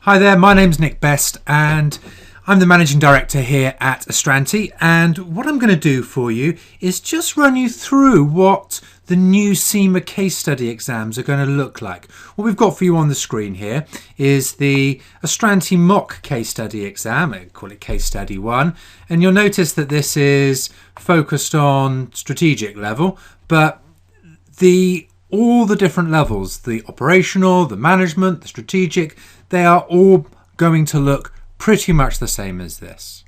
Hi there, my name's Nick Best and I'm the Managing Director here at Astranti, and what I'm going to do for you is just run you through what the new CIMA case study exams are going to look like. What we've got for you on the screen here is the Astranti mock case study exam. I call it Case Study 1, and you'll notice that this is focused on strategic level, but all the different levels, the operational, the management, the strategic, they are all going to look pretty much the same as this.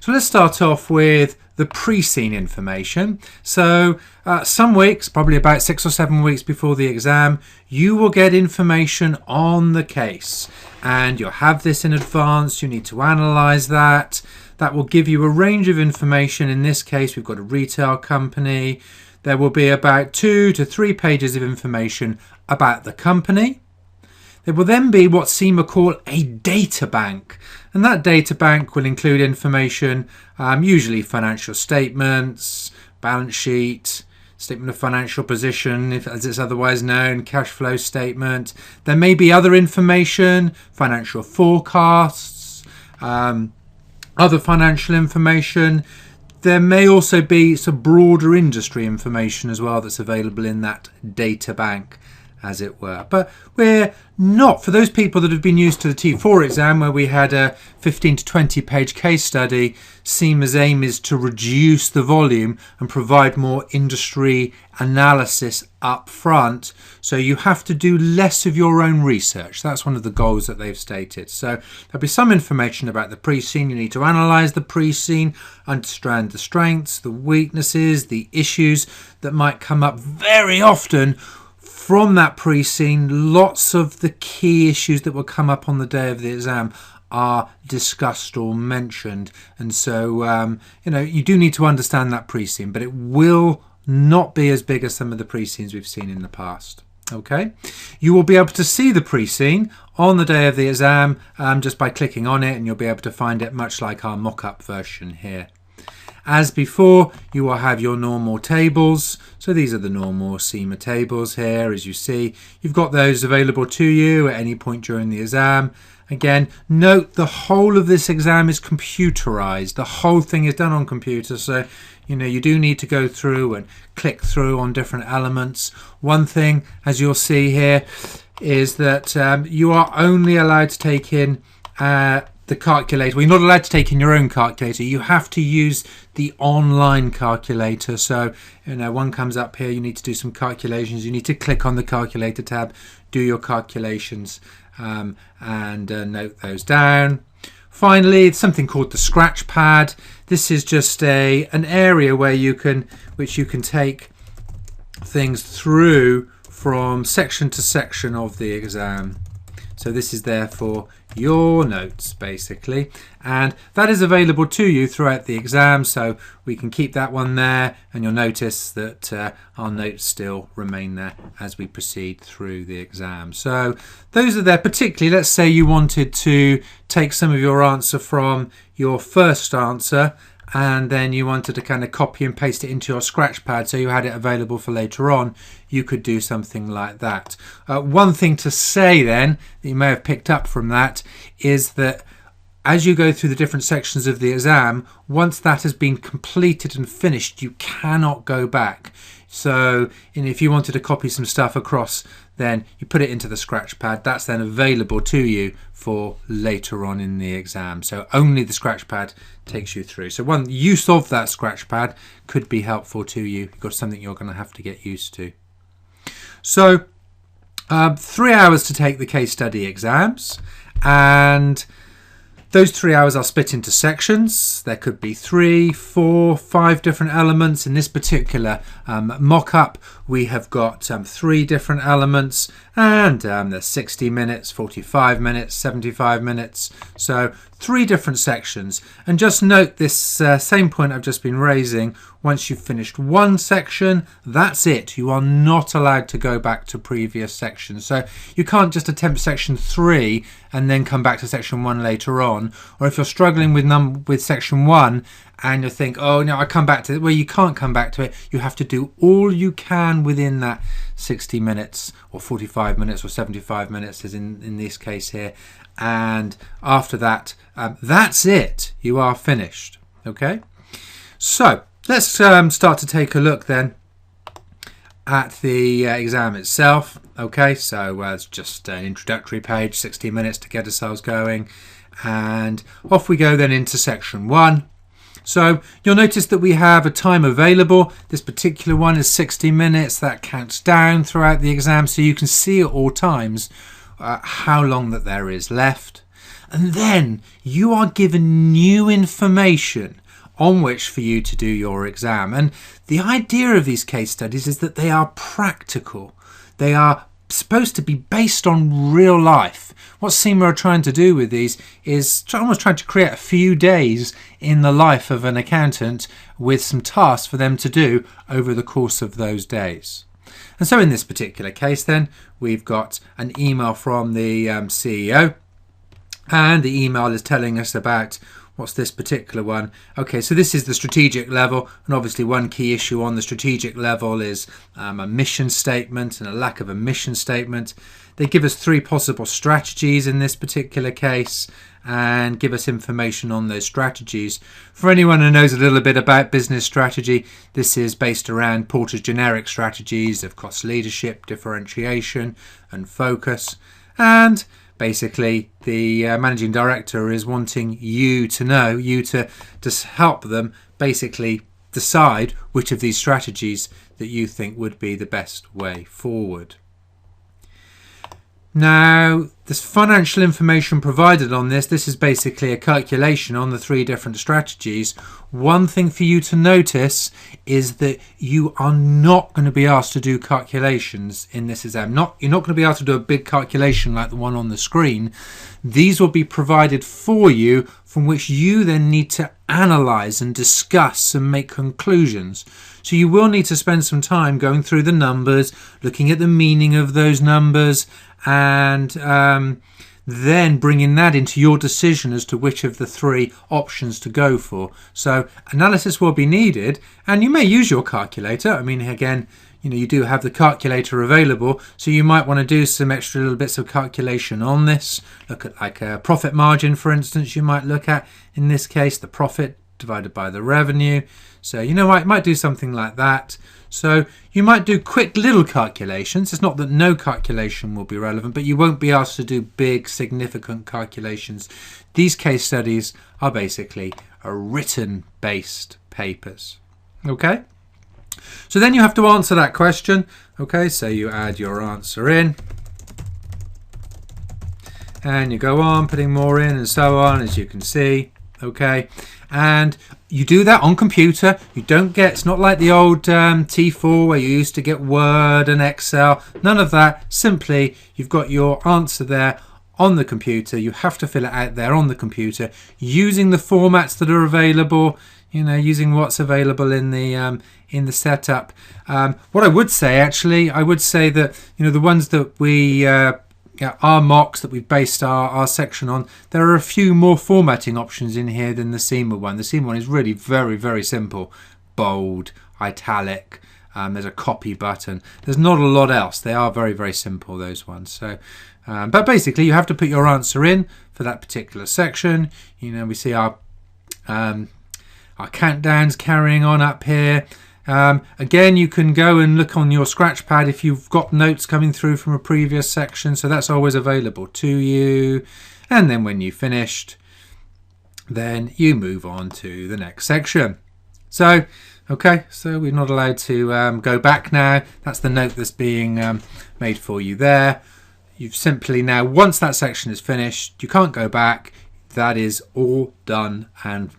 So let's start off with the pre-scene information. So some weeks, probably about 6 or 7 weeks before the exam, you will get information on the case, and you'll have this in advance. You need to analyze that. That will give you a range of information. In this case, we've got a retail company. There will be about 2 to 3 pages of information about the company. There will then be what CIMA call a data bank, and that data bank will include information, usually financial statements, balance sheet, statement of financial position, as it's otherwise known, cash flow statement. There may be other information, financial forecasts, other financial information. There may also be some broader industry information as well that's available in that data bank, as it were. But we're not, for those people that have been used to the T4 exam where we had a 15 to 20 page case study, CIMA's aim is to reduce the volume and provide more industry analysis up front, so you have to do less of your own research. That's one of the goals that they've stated. So there'll be some information about the pre-scene. You need to analyse the pre-scene, understand the strengths, the weaknesses, the issues that might come up. Very often from that pre-scene, lots of the key issues that will come up on the day of the exam are discussed or mentioned, and so you do need to understand that pre-scene, but it will not be as big as some of the pre-scenes we've seen in the past. Okay, you will be able to see the pre-scene on the day of the exam just by clicking on it, and you'll be able to find it much like our mock-up version here. As before, you will have your normal tables. So these are the normal CIMA tables here, as you see. You've got those available to you at any point during the exam. Again, note the whole of this exam is computerized. The whole thing is done on computer, so you do need to go through and click through on different elements. One thing, as you'll see here, is that you are only allowed to take in the calculator. Well, you're not allowed to take in your own calculator. You have to use the online calculator. So, one comes up here, you need to do some calculations. You need to click on the calculator tab, do your calculations, and note those down. Finally, it's something called the scratch pad. This is just an area where you can take things through from section to section of the exam. So this is there for your notes, basically, and that is available to you throughout the exam, so we can keep that one there, and you'll notice that our notes still remain there as we proceed through the exam. So those are there. Particularly, let's say you wanted to take some of your answer from your first answer and then you wanted to kind of copy and paste it into your scratch pad so you had it available for later on, you could do something like that. One thing to say then that you may have picked up from that is that as you go through the different sections of the exam, once that has been completed and finished, you cannot go back. So if you wanted to copy some stuff across, then you put it into the scratch pad. That's then available to you for later on in the exam. So only the scratch pad takes you through. So one use of that scratch pad could be helpful to you. You've got something you're going to have to get used to. So 3 hours to take the case study exams, and those 3 hours are split into sections. There could be 3, 4, 5 different elements. In this particular mock-up, we have got 3 different elements, and there's 60 minutes, 45 minutes, 75 minutes. So 3 different sections. And just note this same point I've just been raising. Once you've finished one section, that's it. You are not allowed to go back to previous sections. So you can't just attempt section 3 and then come back to section 1 later on. Or if you're struggling with section 1 and you think, oh no, I come back to it, well, you can't come back to it. You have to do all you can within that 60 minutes or 45 minutes or 75 minutes, as in this case here. And after that, that's it. You are finished. Okay, so let's start to take a look then at the exam itself. Okay, so it's just an introductory page, 60 minutes to get ourselves going, and off we go then into section 1. So you'll notice that we have a time available. This particular one is 60 minutes. That counts down throughout the exam, so you can see at all times how long that there is left. And then you are given new information on which for you to do your exam. And the idea of these case studies is that they are practical. They are supposed to be based on real life. What CIMA are trying to do with these is almost trying to create a few days in the life of an accountant with some tasks for them to do over the course of those days. And so in this particular case then, we've got an email from the CEO, and the email is telling us about what's this particular one. Okay, so this is the strategic level, and obviously one key issue on the strategic level is a mission statement and a lack of a mission statement. They give us 3 possible strategies in this particular case and give us information on those strategies. For anyone who knows a little bit about business strategy, this is based around Porter's generic strategies of cost leadership, differentiation and focus. And basically the managing director is wanting you to know, you to help them basically decide which of these strategies that you think would be the best way forward. Now, this financial information provided on this is basically a calculation on the 3 different strategies. One thing for you to notice is that you are not going to be asked to do calculations in this exam. You're not going to be able to do a big calculation like the one on the screen. These will be provided for you from which you then need to analyse and discuss and make conclusions. So you will need to spend some time going through the numbers, looking at the meaning of those numbers, and then bringing that into your decision as to which of the 3 options to go for. So analysis will be needed, and you may use your calculator. I mean, again, you do have the calculator available, so you might want to do some extra little bits of calculation on this. Look at like a profit margin, for instance. You might look at, in this case, the profit divided by the revenue. So I might do something like that. So you might do quick little calculations. It's not that no calculation will be relevant, but you won't be asked to do big, significant calculations. These case studies are basically written-based papers. Okay? So then you have to answer that question. Okay, so you add your answer in. And you go on, putting more in and so on, as you can see. Okay, and you do that on computer. You don't get, it's not like the old T4 where you used to get Word and Excel. None of that. Simply, you've got your answer there on the computer. You have to fill it out there on the computer using the formats that are available, using what's available in the setup. What I would say, actually, I would say that, the ones that we our mocks that we've based our section on, there are a few more formatting options in here than the CIMA one. The CIMA one is really very, very simple. Bold, italic, there's a copy button. There's not a lot else. They are very, very simple, those ones. So, but basically you have to put your answer in for that particular section. We see our countdowns carrying on up here. Again, you can go and look on your scratch pad if you've got notes coming through from a previous section, so that's always available to you. And then when you've finished, then you move on to the next section. So, okay, so we're not allowed to go back now. That's the note that's being made for you there. You've simply now, once that section is finished, you can't go back. That is all done and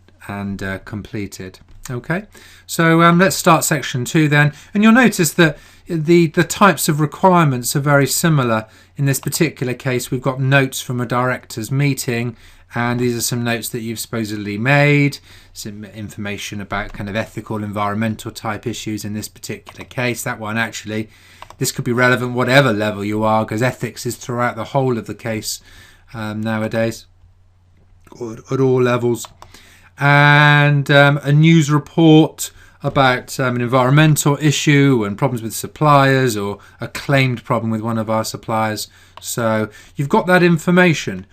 completed. Okay, so let's start section 2 then, and you'll notice that the types of requirements are very similar. In this particular case, we've got notes from a directors meeting, and these are some notes that you've supposedly made, some information about kind of ethical, environmental type issues in this particular case. That one actually, this could be relevant whatever level you are, because ethics is throughout the whole of the case nowadays, or at all levels. And a news report about an environmental issue and problems with suppliers, or a claimed problem with one of our suppliers. So you've got that information.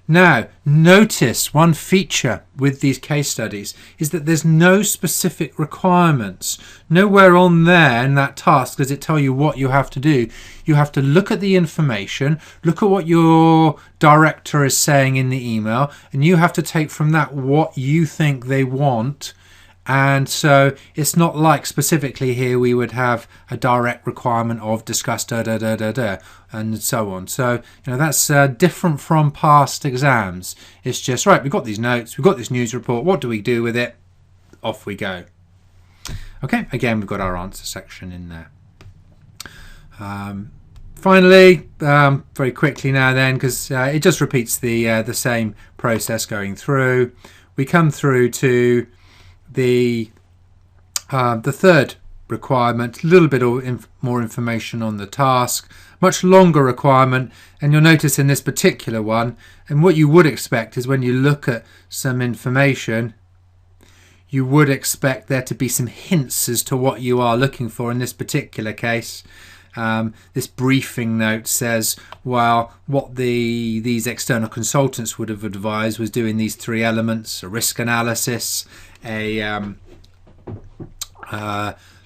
Now, notice one feature with these case studies is that there's no specific requirements. Nowhere on there in that task does it tell you what you have to do. You have to look at the information, look at what your director is saying in the email, and you have to take from that what you think they want. And so it's not like specifically here we would have a direct requirement of discuss and so on. So, that's different from past exams. It's just, right, we've got these notes, we've got this news report, what do we do with it? Off we go. Okay, again, we've got our answer section in there. Finally, very quickly now then, because it just repeats the same process going through. We come through to the third requirement, a little bit more information on the task, much longer requirement, and you'll notice in this particular one, and what you would expect is when you look at some information, you would expect there to be some hints as to what you are looking for in this particular case. This briefing note says, well, what these external consultants would have advised was doing these 3 elements: a risk analysis,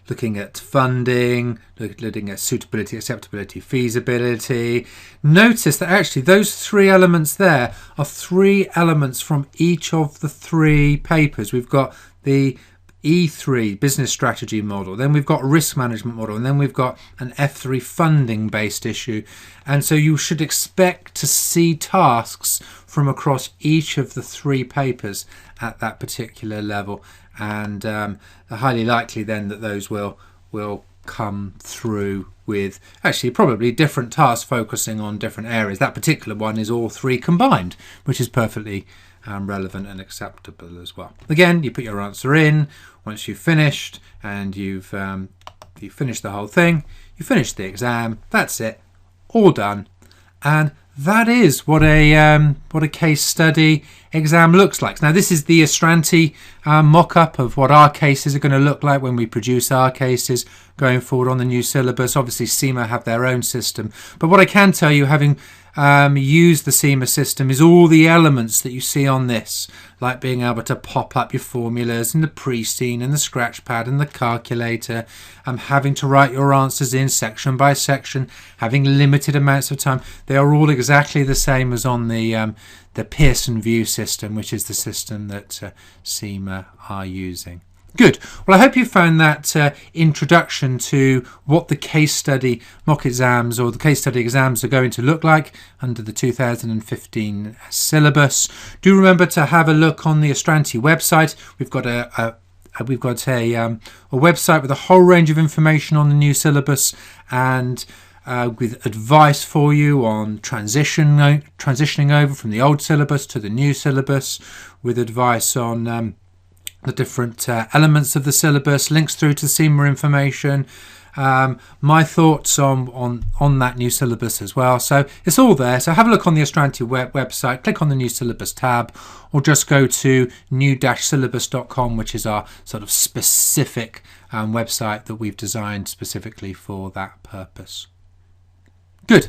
looking at funding, looking at suitability, acceptability, feasibility. Notice that actually those 3 elements there are 3 elements from each of the 3 papers. We've got the E3 business strategy model, then we've got risk management model, and then we've got an F3 funding based issue. And so you should expect to see tasks from across each of the 3 papers at that particular level, and highly likely then that those will come through with actually probably different tasks focusing on different areas. That particular one is all 3 combined, which is perfectly relevant and acceptable as well. Again, you put your answer in once you've finished, and you've finished the whole thing, you finished the exam, that's it, all done. And that is what a case study exam looks like. Now, this is the Astranti mock-up of what our cases are going to look like when we produce our cases going forward on the new syllabus. Obviously, CIMA have their own system. But what I can tell you, having used the CIMA system, is all the elements that you see on this, like being able to pop up your formulas and the pre-scene and the scratch pad and the calculator, having to write your answers in section by section, having limited amounts of time. They are all exactly the same as on the Pearson VUE system, which is the system that CIMA are using. Good. Well, I hope you found that introduction to what the case study mock exams or the case study exams are going to look like under the 2015 syllabus. Do remember to have a look on the Astranti website. We've got a website with a whole range of information on the new syllabus, and with advice for you on transitioning over from the old syllabus to the new syllabus, with advice on the different elements of the syllabus, links through to CIMA information, my thoughts on that new syllabus as well. So it's all there. So have a look on the Astranti website, click on the new syllabus tab, or just go to new-syllabus.com, which is our sort of specific website that we've designed specifically for that purpose. Good.